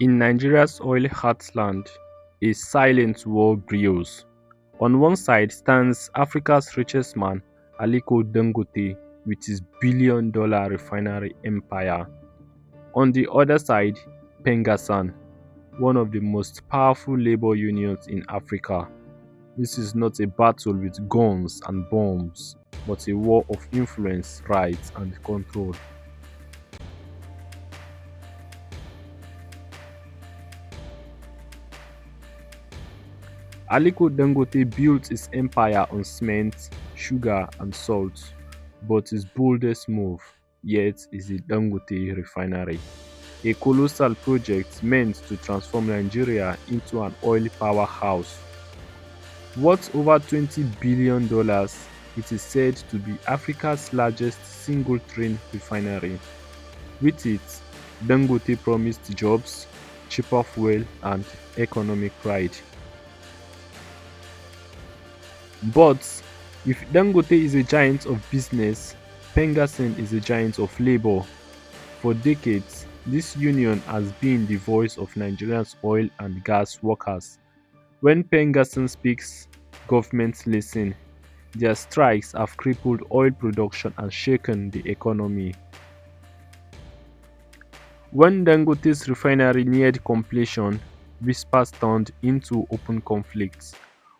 In Nigeria's oil heartland, a silent war brews. On one side stands Africa's richest man, Aliko Dangote, with his billion-dollar refinery empire. On the other side, PENGASSAN, one of the most powerful labor unions in Africa. This is not a battle with guns and bombs, but a war of influence, rights, and control. Aliko Dangote built his empire on cement, sugar, and salt, but his boldest move yet is the Dangote refinery, a colossal project meant to transform Nigeria into an oil powerhouse. Worth over $20 billion, it is said to be Africa's largest single-train refinery. With it, Dangote promised jobs, cheaper fuel, and economic pride. But if Dangote is a giant of business, Pengassan is a giant of labor. For decades, this union has been the voice of Nigeria's oil and gas workers. When Pengassan speaks, governments listen. Their strikes have crippled oil production and shaken the economy. When Dangote's refinery neared completion, whispers turned into open conflicts.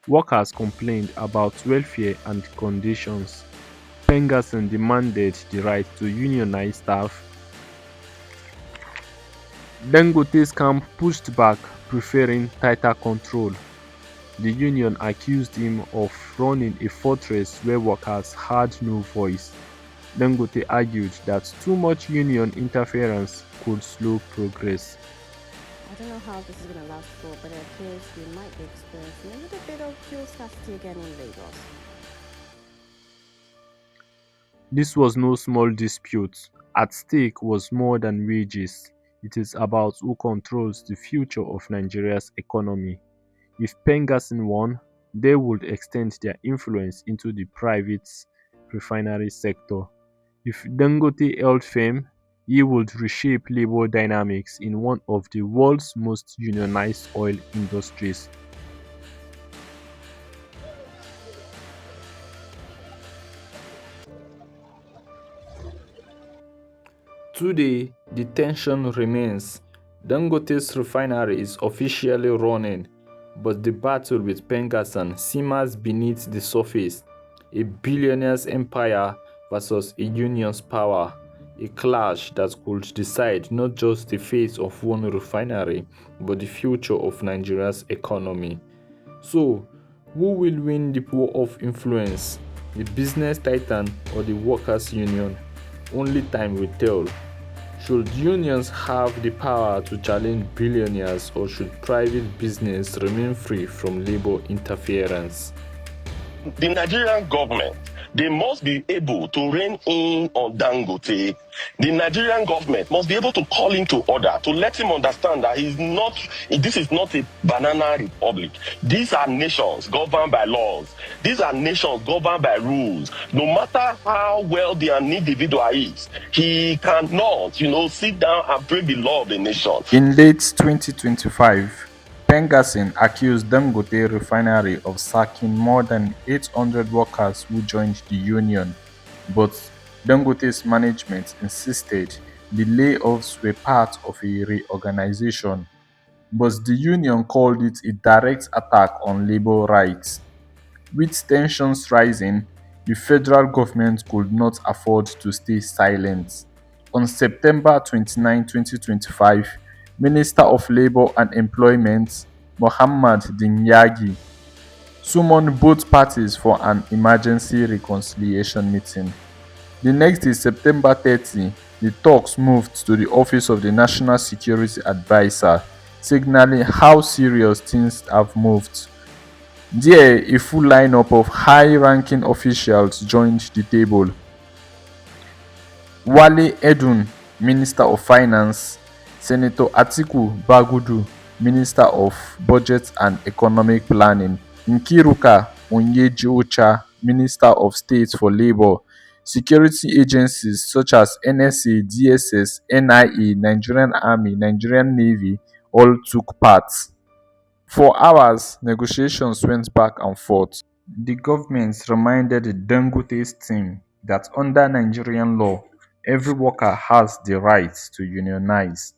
Workers complained about welfare and conditions. Pengassan demanded the right to unionize staff. Dangote's camp pushed back, preferring tighter control. The union accused him of running a fortress where workers had no voice. Dangote argued that too much union interference could slow progress. I don't know how this is going to last for, but it appears we might be experiencing a little bit of fuel scarcity again in Lagos. This was no small dispute. At stake was more than wages. It is about who controls the future of Nigeria's economy. If Pengassan won, they would extend their influence into the private refinery sector. If Dangote held firm, he would reshape labor dynamics in one of the world's most unionized oil industries. Today, the tension remains. Dangote's refinery is officially running, but the battle with Pengassan simmers beneath the surface. A billionaire's empire versus a union's power. A clash that could decide not just the fate of one refinery, but the future of Nigeria's economy. So, who will win the war of influence? The business titan or the workers' union? Only time will tell. Should unions have the power to challenge billionaires, or should private business remain free from labor interference? The Nigerian government, they must be able to rein in on Dangote. The Nigerian government must be able to call him to order, to let him understand that this is not a banana republic. These are nations governed by laws. These are nations governed by rules. No matter how wealthy an individual is, he cannot, sit down and break the law of the nation. In late 2025, Pengassan accused Dangote Refinery of sacking more than 800 workers who joined the union, but Dangote's management insisted the layoffs were part of a reorganization. But the union called it a direct attack on labor rights. With tensions rising, the federal government could not afford to stay silent. On September 29, 2025, Minister of Labour and Employment, Mohammed Dingyagi, summoned both parties for an emergency reconciliation meeting. The next day, September 30, the talks moved to the Office of the National Security Advisor, signaling how serious things have moved. There, a full lineup of high-ranking officials joined the table. Wale Edun, Minister of Finance; Senator Atiku Bagudu, Minister of Budget and Economic Planning; Nkiruka Onyeji-Ocha, Minister of State for Labour; security agencies such as NSA, DSS, NIA, Nigerian Army, Nigerian Navy, all took part. For hours, negotiations went back and forth. The government reminded the Dangote's team that under Nigerian law, every worker has the right to unionize.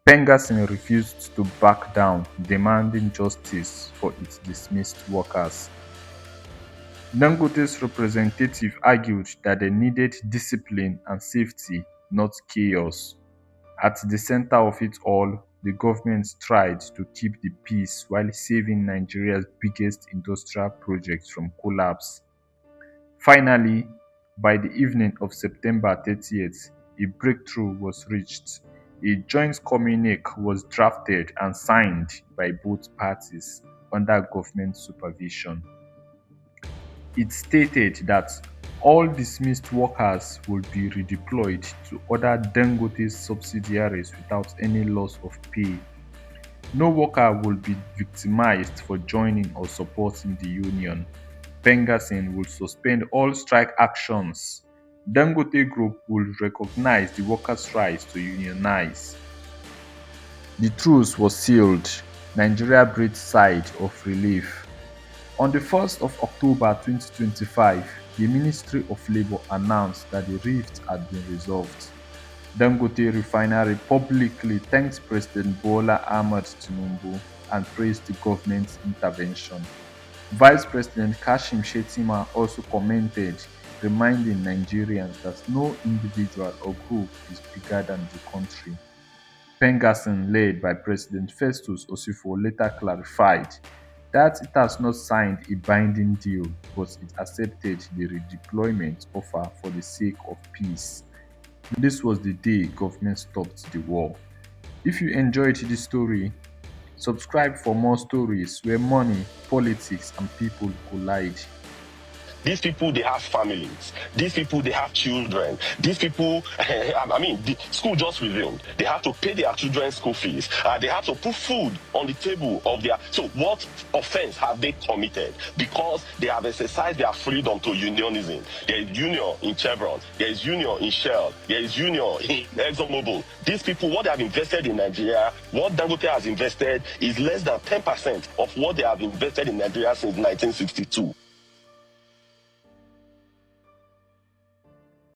PENGASSAN refused to back down, demanding justice for its dismissed workers. Dangote's representative argued that they needed discipline and safety, not chaos. At the center of it all, the government tried to keep the peace while saving Nigeria's biggest industrial project from collapse. Finally, by the evening of September 30th, a breakthrough was reached. A joint communique was drafted and signed by both parties under government supervision. It stated that all dismissed workers would be redeployed to other Dangote subsidiaries without any loss of pay. No worker will be victimized for joining or supporting the union. PENGASSAN will suspend all strike actions. Dangote Group will recognize the workers' right to unionize. The truce was sealed. Nigeria breathed sigh of relief. On the 1st of October 2025, the Ministry of Labour announced that the rift had been resolved. Dangote Refinery publicly thanked President Bola Ahmed Tinubu and praised the government's intervention. Vice President Kashim Shettima also commented, reminding Nigerians that no individual or group is bigger than the country. PENGASSAN, led by President Festus Osifo, later clarified that it has not signed a binding deal, but it accepted the redeployment offer for the sake of peace. This was the day government stopped the war. If you enjoyed this story, subscribe for more stories where money, politics, and people collide. These people, they have families. These people, they have children. These people, the school just resumed. They have to pay their children's school fees. They have to put food on the table of their... So what offense have they committed? Because they have exercised their freedom to unionism. There is union in Chevron. There is union in Shell. There is union in ExxonMobil. These people, what they have invested in Nigeria, what Dangote has invested is less than 10% of what they have invested in Nigeria since 1962.